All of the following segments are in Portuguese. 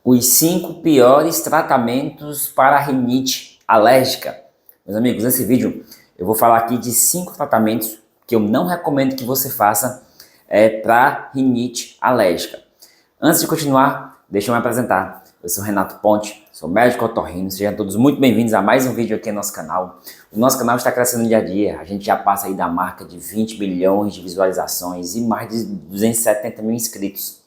Os 5 piores tratamentos para a rinite alérgica. Meus amigos, nesse vídeo eu vou falar aqui de 5 tratamentos que eu não recomendo que você faça para rinite alérgica. Antes de continuar, deixa eu me apresentar. Eu sou Renato Ponte, sou médico otorrino. Sejam todos muito bem-vindos a mais um vídeo aqui no nosso canal. O nosso canal está crescendo dia a dia. A gente já passa aí da marca de 20 milhões de visualizações e mais de 270 mil inscritos.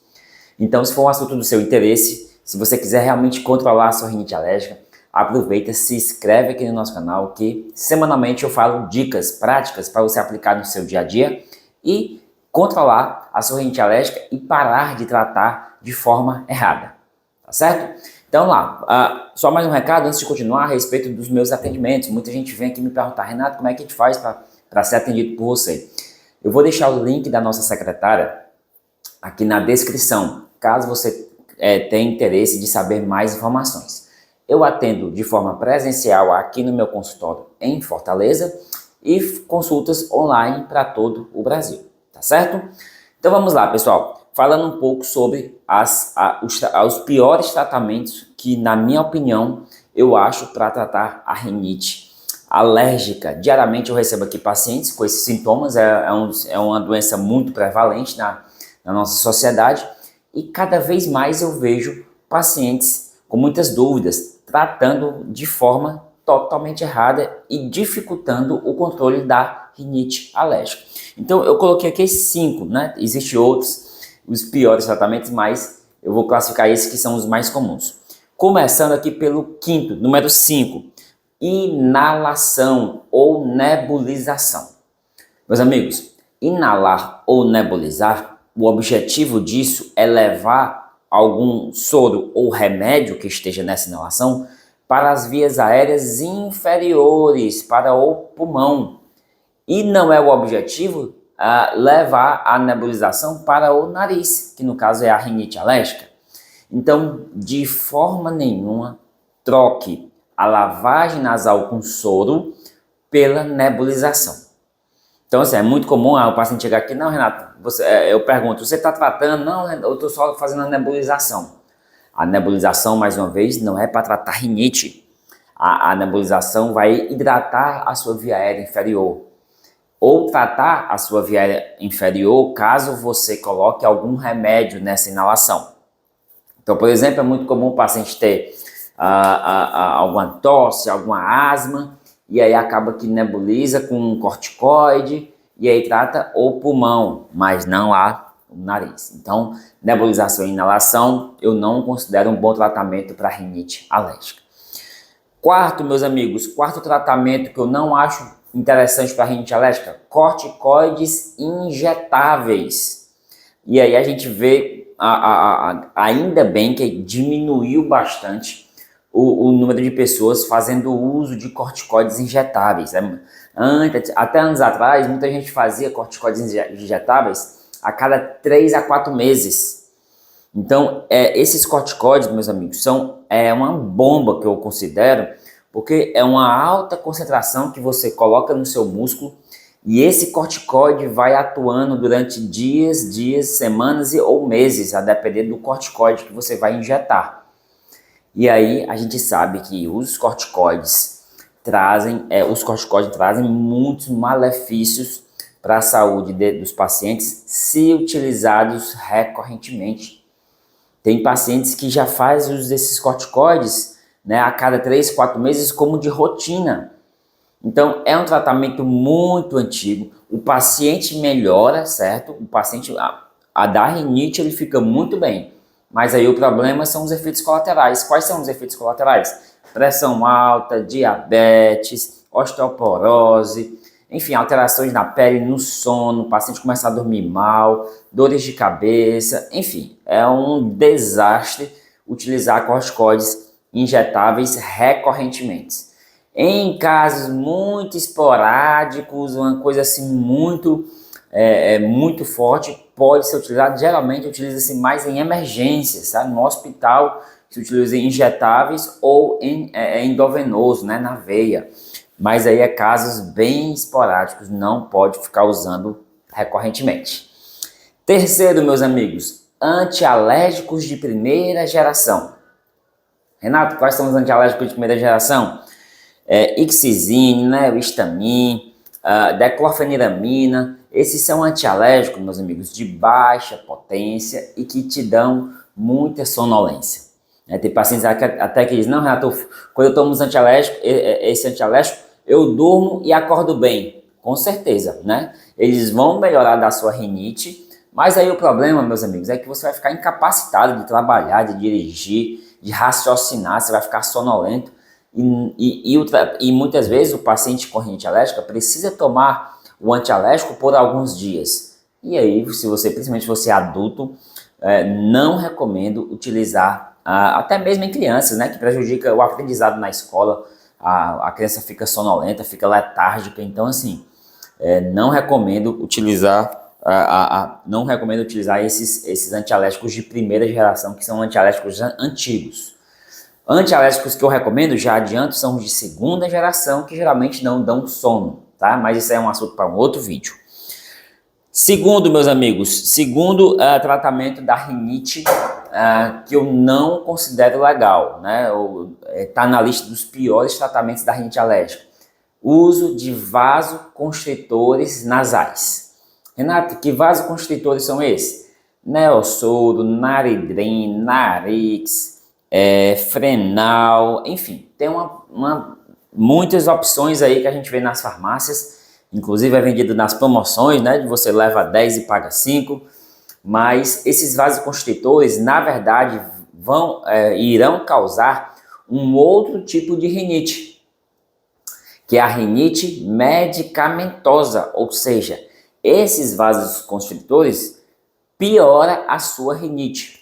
Então, se for um assunto do seu interesse, se você quiser realmente controlar a sua rinite alérgica, aproveita, se inscreve aqui no nosso canal que semanalmente eu falo dicas práticas para você aplicar no seu dia a dia e controlar a sua rinite alérgica e parar de tratar de forma errada, tá certo? Então lá, só mais um recado antes de continuar a respeito dos meus atendimentos. Muita gente vem aqui me perguntar: Renato, como é que a gente faz para ser atendido por você? Eu vou deixar o link da nossa secretária aqui na descrição, caso você tenha interesse de saber mais informações. Eu atendo de forma presencial aqui no meu consultório em Fortaleza e consultas online para todo o Brasil, tá certo? Então vamos lá, pessoal, falando um pouco sobre os piores tratamentos que, na minha opinião, eu acho para tratar a rinite alérgica. Diariamente eu recebo aqui pacientes com esses sintomas, é uma doença muito prevalente na nossa sociedade, e cada vez mais eu vejo pacientes com muitas dúvidas, tratando de forma totalmente errada e dificultando o controle da rinite alérgica. Então eu coloquei aqui 5, né? Existem outros, os piores tratamentos, mas eu vou classificar esses que são os mais comuns. Começando aqui pelo quinto, número 5, inalação ou nebulização. Meus amigos, inalar ou nebulizar, o objetivo disso é levar algum soro ou remédio que esteja nessa inalação para as vias aéreas inferiores, para o pulmão. E não é o objetivo levar a nebulização para o nariz, que no caso é a rinite alérgica. Então, de forma nenhuma, troque a lavagem nasal com soro pela nebulização. Então, assim, é muito comum o paciente chegar aqui: não, Renato, eu pergunto, você está tratando? Não, eu estou só fazendo a nebulização. A nebulização, mais uma vez, não é para tratar rinite. A nebulização vai hidratar a sua via aérea inferior, ou tratar a sua via aérea inferior caso você coloque algum remédio nessa inalação. Então, por exemplo, é muito comum o paciente ter alguma tosse, alguma asma, e aí acaba que nebuliza com um corticoide e aí trata o pulmão, mas não o nariz. Então, nebulização e inalação eu não considero um bom tratamento para rinite alérgica. Quarto, meus amigos, quarto tratamento que eu não acho interessante para rinite alérgica: corticoides injetáveis. E aí a gente vê, ainda bem que diminuiu bastante o número de pessoas fazendo uso de corticoides injetáveis. Até anos atrás, muita gente fazia corticoides injetáveis a cada 3 a 4 meses. Então, esses corticoides, meus amigos, são uma bomba que eu considero, porque é uma alta concentração que você coloca no seu músculo e esse corticoide vai atuando durante dias, semanas ou meses, a depender do corticoide que você vai injetar. E aí a gente sabe que os corticoides trazem muitos malefícios para a saúde dos pacientes se utilizados recorrentemente. Tem pacientes que já fazem uso desses corticoides, né, a cada 3, 4 meses como de rotina. Então é um tratamento muito antigo. O paciente melhora, certo? O paciente, a da rinite, ele fica muito bem. Mas aí o problema são os efeitos colaterais. Quais são os efeitos colaterais? Pressão alta, diabetes, osteoporose, enfim, alterações na pele, no sono, o paciente começa a dormir mal, dores de cabeça, enfim, é um desastre utilizar corticoides injetáveis recorrentemente. Em casos muito esporádicos, uma coisa assim muito forte, pode ser utilizado. Geralmente utiliza-se mais em emergências, tá? No hospital se utiliza injetáveis ou endovenoso, né, na veia. Mas aí é casos bem esporádicos, não pode ficar usando recorrentemente. Terceiro, meus amigos, antialérgicos de primeira geração. Renato, quais são os antialérgicos de primeira geração? Ixizine, né, o Histamin, declofeniramina. Esses são antialérgicos, meus amigos, de baixa potência e que te dão muita sonolência. Tem pacientes até que dizem, não, Renato, quando eu tomo esse antialérgico, eu durmo e acordo bem. Com certeza, né? Eles vão melhorar da sua rinite, mas aí o problema, meus amigos, é que você vai ficar incapacitado de trabalhar, de dirigir, de raciocinar, você vai ficar sonolento. E muitas vezes o paciente com rinite alérgica precisa tomar o antialérgico por alguns dias. E aí, principalmente se você é adulto, não recomendo utilizar, até mesmo em crianças, né, que prejudica o aprendizado na escola, a criança fica sonolenta, fica letárgica, então assim, não recomendo utilizar esses antialérgicos de primeira geração, que são antialérgicos antigos. Antialérgicos que eu recomendo, já adianto, são os de segunda geração, que geralmente não dão sono, tá? Mas isso é um assunto para um outro vídeo. Segundo, meus amigos, tratamento da rinite, que eu não considero legal, né? Tá na lista dos piores tratamentos da rinite alérgica. Uso de vasoconstritores nasais. Renato, que vasoconstritores são esses? Neosoro, Naridrim, Narix, Frenal, enfim, tem muitas opções aí que a gente vê nas farmácias, inclusive é vendido nas promoções, né, de você leva 10 e paga 5, mas esses vasoconstritores, na verdade, irão causar um outro tipo de rinite, que é a rinite medicamentosa, ou seja, esses vasoconstritores piora a sua rinite,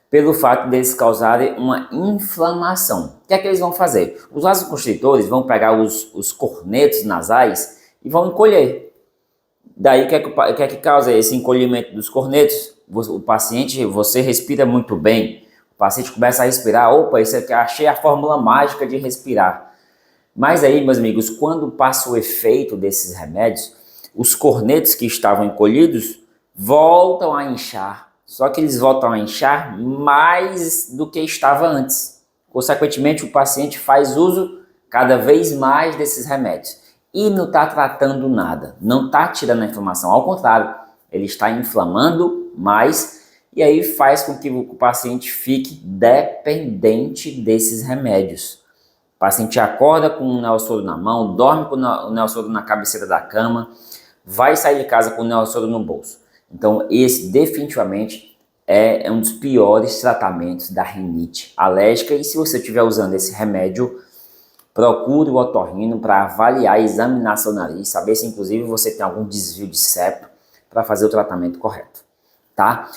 pelo fato deles causarem uma inflamação. O que é que eles vão fazer? Os vasoconstritores vão pegar os cornetos nasais e vão encolher. Daí o que é que causa esse encolhimento dos cornetos? Você respira muito bem, o paciente começa a respirar, opa, isso aqui, achei a fórmula mágica de respirar. Mas aí, meus amigos, quando passa o efeito desses remédios, os cornetos que estavam encolhidos voltam a inchar. Só que eles voltam a inchar mais do que estava antes. Consequentemente, o paciente faz uso cada vez mais desses remédios. E não está tratando nada, não está tirando a inflamação. Ao contrário, ele está inflamando mais e aí faz com que o paciente fique dependente desses remédios. O paciente acorda com o Neosoro na mão, dorme com o Neosoro na cabeceira da cama, vai sair de casa com o Neosoro no bolso. Então, esse definitivamente é um dos piores tratamentos da rinite alérgica. E se você estiver usando esse remédio, procure o otorrino para avaliar e examinar seu nariz, saber se inclusive você tem algum desvio de septo para fazer o tratamento correto, tá?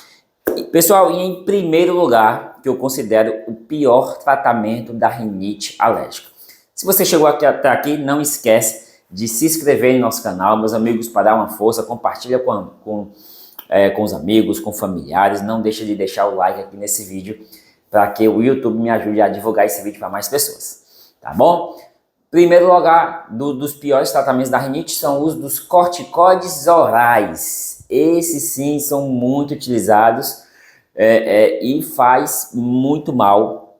Pessoal, e em primeiro lugar, que eu considero o pior tratamento da rinite alérgica. Se você chegou até aqui, não esquece de se inscrever em nosso canal, meus amigos, para dar uma força, compartilha com os amigos, com familiares, não deixa de deixar o like aqui nesse vídeo, para que o YouTube me ajude a divulgar esse vídeo para mais pessoas, tá bom? Primeiro lugar dos piores tratamentos da rinite são os dos corticoides orais. Esses sim são muito utilizados e faz muito mal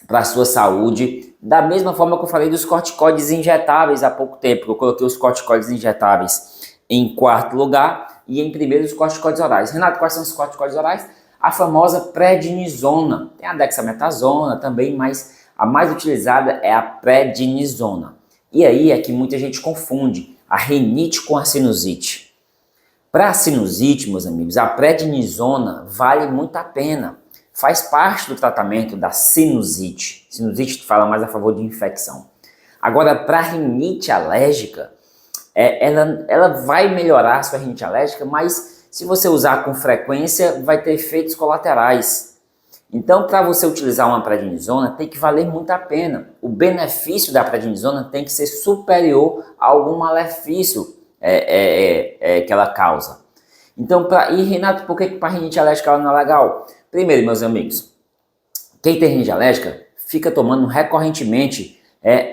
para a sua saúde. Da mesma forma que eu falei dos corticoides injetáveis há pouco tempo, eu coloquei os corticoides injetáveis em quarto lugar e em primeiro os corticoides orais. Renato, quais são os corticoides orais? A famosa prednisona. Tem a dexametasona também, mas a mais utilizada é a prednisona. E aí é que muita gente confunde a rinite com a sinusite. Para a sinusite, meus amigos, a prednisona vale muito a pena. Faz parte do tratamento da sinusite. Sinusite fala mais a favor de infecção. Agora, para a rinite alérgica, ela vai melhorar a sua rinite alérgica, mas se você usar com frequência, vai ter efeitos colaterais. Então, para você utilizar uma prednisona, tem que valer muito a pena. O benefício da prednisona tem que ser superior a algum malefício que ela causa. Então, Renato, por que para a rinite alérgica ela não é legal? Primeiro, meus amigos, quem tem rinite alérgica fica tomando recorrentemente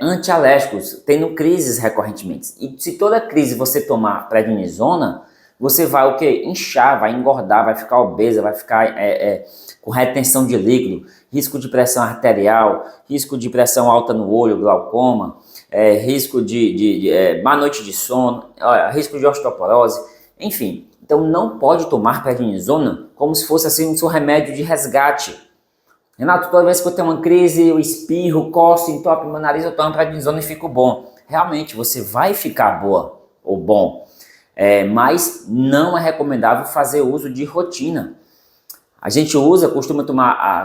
antialérgicos, tendo crises recorrentemente. E se toda crise você tomar prednisona, você vai o quê? Inchar, vai engordar, vai ficar obesa, vai ficar com retenção de líquido, risco de pressão arterial, risco de pressão alta no olho, glaucoma, risco de má noite de sono, risco de osteoporose, enfim. Então não pode tomar prednisona como se fosse assim um seu remédio de resgate. Renato, toda vez que eu tenho uma crise, eu espirro, coço, entope meu nariz, eu tomo prednisona e fico bom. Realmente, você vai ficar boa ou bom, mas não é recomendável fazer uso de rotina. A gente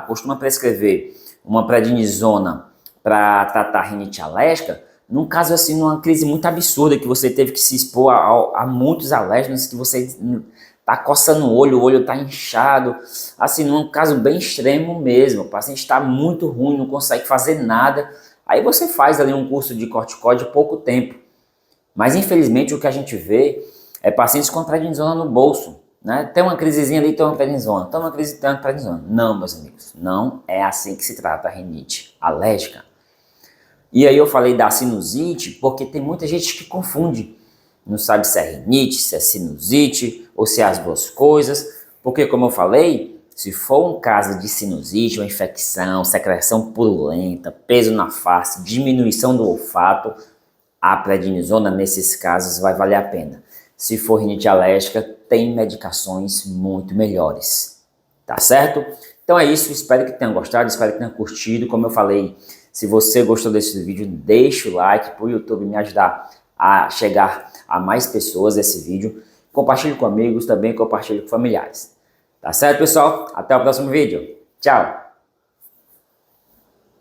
costuma prescrever uma prednisona para tratar rinite alérgica, num caso assim, numa crise muito absurda, que você teve que se expor a muitos alérgenos, que você tá coçando o olho tá inchado, assim, num caso bem extremo mesmo, o paciente está muito ruim, não consegue fazer nada, aí você faz ali um curso de corticóide de pouco tempo. Mas infelizmente o que a gente vê é pacientes com prednisona no bolso, né? Tem uma crisezinha ali, tem uma prednisona, tem uma crise, tem uma prednisona. Não, meus amigos, não é assim que se trata a rinite alérgica. E aí eu falei da sinusite porque tem muita gente que confunde. Não sabe se é rinite, se é sinusite ou se é as duas coisas. Porque como eu falei, se for um caso de sinusite, uma infecção, secreção purulenta, peso na face, diminuição do olfato, a prednisona nesses casos vai valer a pena. Se for rinite alérgica, tem medicações muito melhores. Tá certo? Então é isso, espero que tenham gostado, espero que tenham curtido. Como eu falei, se você gostou desse vídeo, deixa o like para o YouTube me ajudar a chegar a mais pessoas esse vídeo. Compartilhe com amigos, também compartilhe com familiares. Tá certo, pessoal? Até o próximo vídeo. Tchau!